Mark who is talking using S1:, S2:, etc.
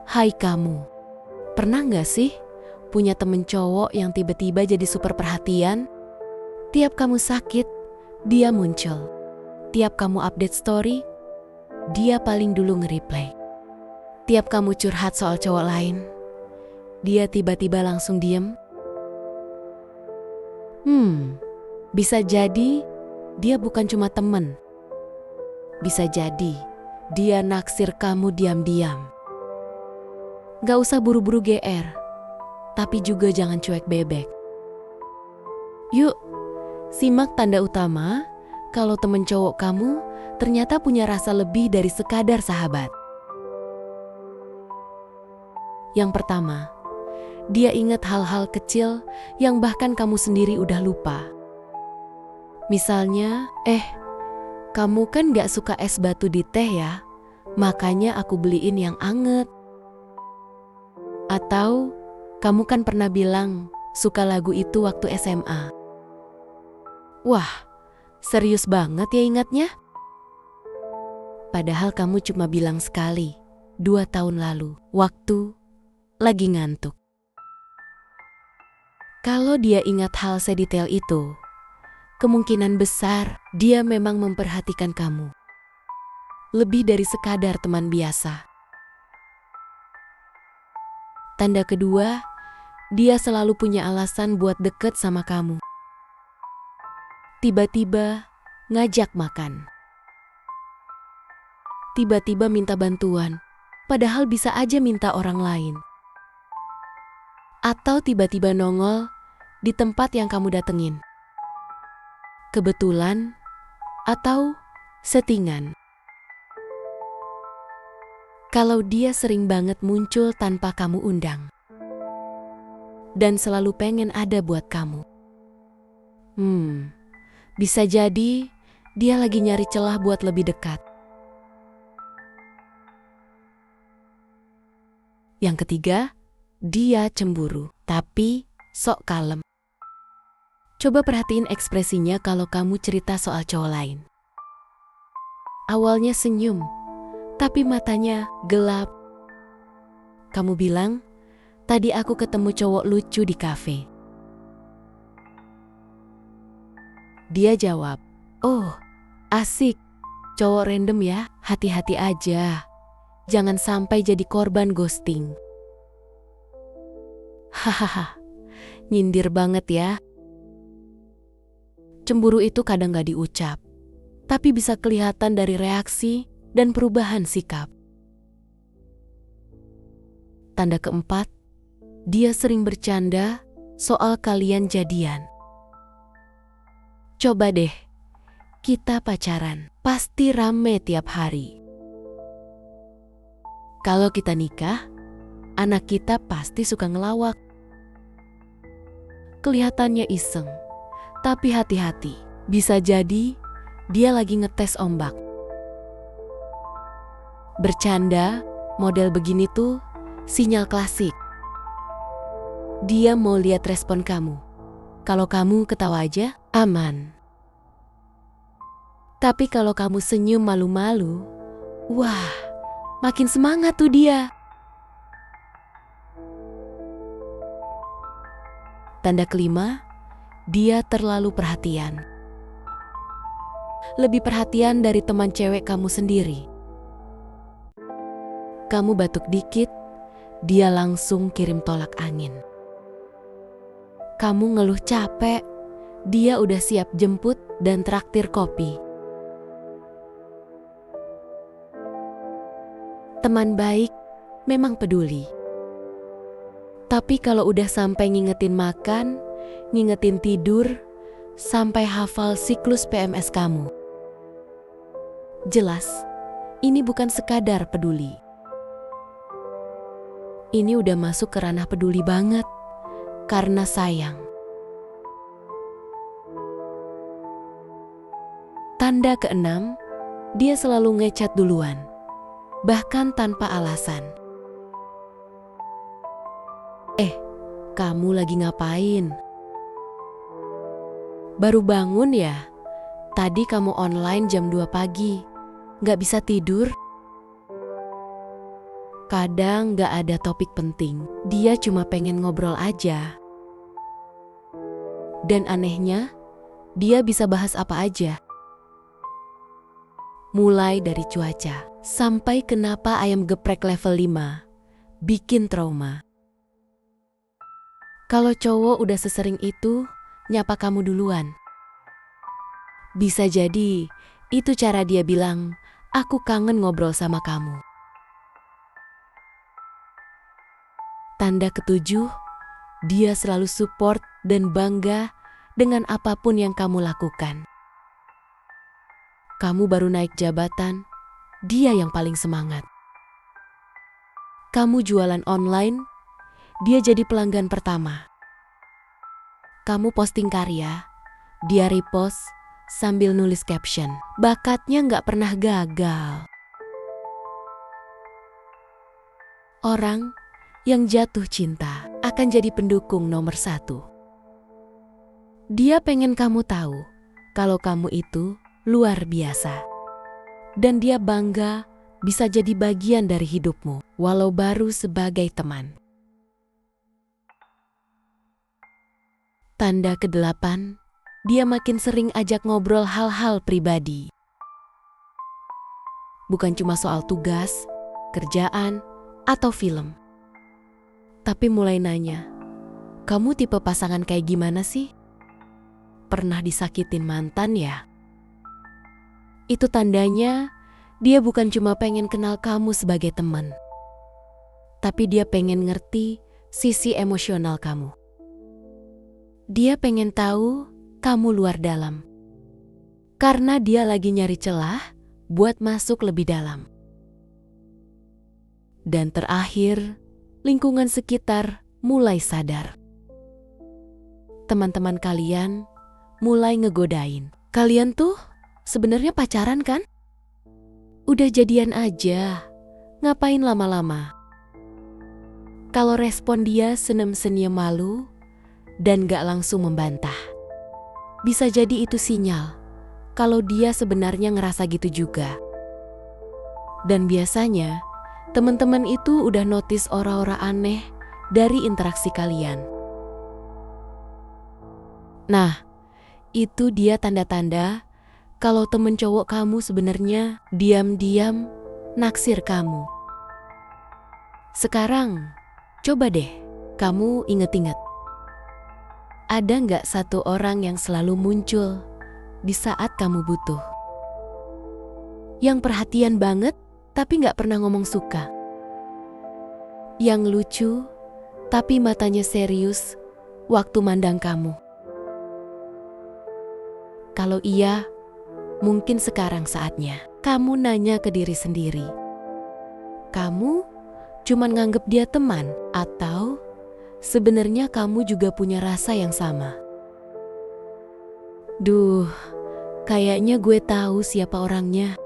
S1: Hai kamu, pernah nggak sih punya temen cowok yang tiba-tiba jadi super perhatian? Tiap kamu sakit, dia muncul. Tiap kamu update story, dia paling dulu nge-replay. Tiap kamu curhat soal cowok lain, dia tiba-tiba langsung diem. Bisa jadi dia bukan cuma temen. Bisa jadi dia naksir kamu diam-diam. Gak usah buru-buru GR, tapi juga jangan cuek bebek. Yuk, simak tanda utama kalau temen cowok kamu ternyata punya rasa lebih dari sekadar sahabat. Yang pertama, dia ingat hal-hal kecil yang bahkan kamu sendiri udah lupa. Misalnya, kamu kan gak suka es batu di teh ya, makanya aku beliin yang anget. Atau, kamu kan pernah bilang suka lagu itu waktu SMA. Wah, serius banget ya ingatnya? Padahal kamu cuma bilang sekali, 2 tahun lalu, waktu lagi ngantuk. Kalau dia ingat hal sedetail itu, kemungkinan besar dia memang memperhatikan kamu. Lebih dari sekadar teman biasa. Tanda kedua, dia selalu punya alasan buat deket sama kamu. Tiba-tiba ngajak makan. Tiba-tiba minta bantuan, padahal bisa aja minta orang lain. Atau tiba-tiba nongol di tempat yang kamu datengin. Kebetulan atau settingan. Kalau dia sering banget muncul tanpa kamu undang. Dan selalu pengen ada buat kamu. Bisa jadi dia lagi nyari celah buat lebih dekat. Yang ketiga, dia cemburu, tapi sok kalem. Coba perhatiin ekspresinya kalau kamu cerita soal cowok lain. Awalnya senyum, tapi matanya gelap. Kamu bilang, tadi aku ketemu cowok lucu di kafe. Dia jawab, oh asik, cowok random ya, hati-hati aja. Jangan sampai jadi korban ghosting. Hahaha, nyindir banget ya. Cemburu itu kadang gak diucap, tapi bisa kelihatan dari reaksi dan perubahan sikap. Tanda keempat, dia sering bercanda soal kalian jadian. Coba deh, kita pacaran, pasti rame tiap hari. Kalau kita nikah, anak kita pasti suka ngelawak. Kelihatannya iseng, tapi hati-hati, bisa jadi dia lagi ngetes ombak. Bercanda, model begini tuh sinyal klasik. Dia mau lihat respon kamu. Kalau kamu ketawa aja, aman. Tapi kalau kamu senyum malu-malu, wah, makin semangat tuh dia. Tanda kelima, dia terlalu perhatian. Lebih perhatian dari teman cewek kamu sendiri. Kamu batuk dikit, dia langsung kirim tolak angin. Kamu ngeluh capek, dia udah siap jemput dan traktir kopi. Teman baik memang peduli. Tapi kalau udah sampai ngingetin makan, ngingetin tidur, sampai hafal siklus PMS kamu. Jelas, ini bukan sekadar peduli. Ini udah masuk ke ranah peduli banget, karena sayang. Tanda keenam, dia selalu ngechat duluan, bahkan tanpa alasan. Kamu lagi ngapain? Baru bangun ya? Tadi kamu online jam 2 pagi. Gak bisa tidur? Kadang gak ada topik penting, dia cuma pengen ngobrol aja. Dan anehnya, dia bisa bahas apa aja. Mulai dari cuaca, sampai kenapa ayam geprek level 5 bikin trauma. Kalau cowok udah sesering itu, nyapa kamu duluan. Bisa jadi, itu cara dia bilang, aku kangen ngobrol sama kamu. Tanda ketujuh, dia selalu support dan bangga dengan apapun yang kamu lakukan. Kamu baru naik jabatan, dia yang paling semangat. Kamu jualan online, dia jadi pelanggan pertama. Kamu posting karya, dia repost sambil nulis caption. Bakatnya nggak pernah gagal. Orang yang jatuh cinta akan jadi pendukung nomor 1. Dia pengen kamu tahu kalau kamu itu luar biasa. Dan dia bangga bisa jadi bagian dari hidupmu, walau baru sebagai teman. Tanda ke-8, dia makin sering ajak ngobrol hal-hal pribadi. Bukan cuma soal tugas, kerjaan, atau film. Tapi mulai nanya, kamu tipe pasangan kayak gimana sih? Pernah disakitin mantan ya? Itu tandanya dia bukan cuma pengen kenal kamu sebagai teman, tapi dia pengen ngerti sisi emosional kamu. Dia pengen tahu kamu luar dalam, karena dia lagi nyari celah buat masuk lebih dalam. Dan terakhir, lingkungan sekitar mulai sadar. Teman-teman kalian mulai ngegodain. Kalian tuh sebenarnya pacaran kan? Udah jadian aja, ngapain lama-lama? Kalau respon dia senyum-senyum malu dan gak langsung membantah, bisa jadi itu sinyal kalau dia sebenarnya ngerasa gitu juga. Dan biasanya teman-teman itu udah notice aura-aura aneh dari interaksi kalian. Nah, itu dia tanda-tanda kalau temen cowok kamu sebenarnya diam-diam naksir kamu. Sekarang, coba deh kamu inget-inget. Ada nggak satu orang yang selalu muncul di saat kamu butuh? Yang perhatian banget tapi nggak pernah ngomong suka. Yang lucu tapi matanya serius waktu mandang kamu. Kalau iya, mungkin sekarang saatnya kamu nanya ke diri sendiri. Kamu cuman nganggep dia teman atau sebenarnya kamu juga punya rasa yang sama? Duh, kayaknya gue tahu siapa orangnya.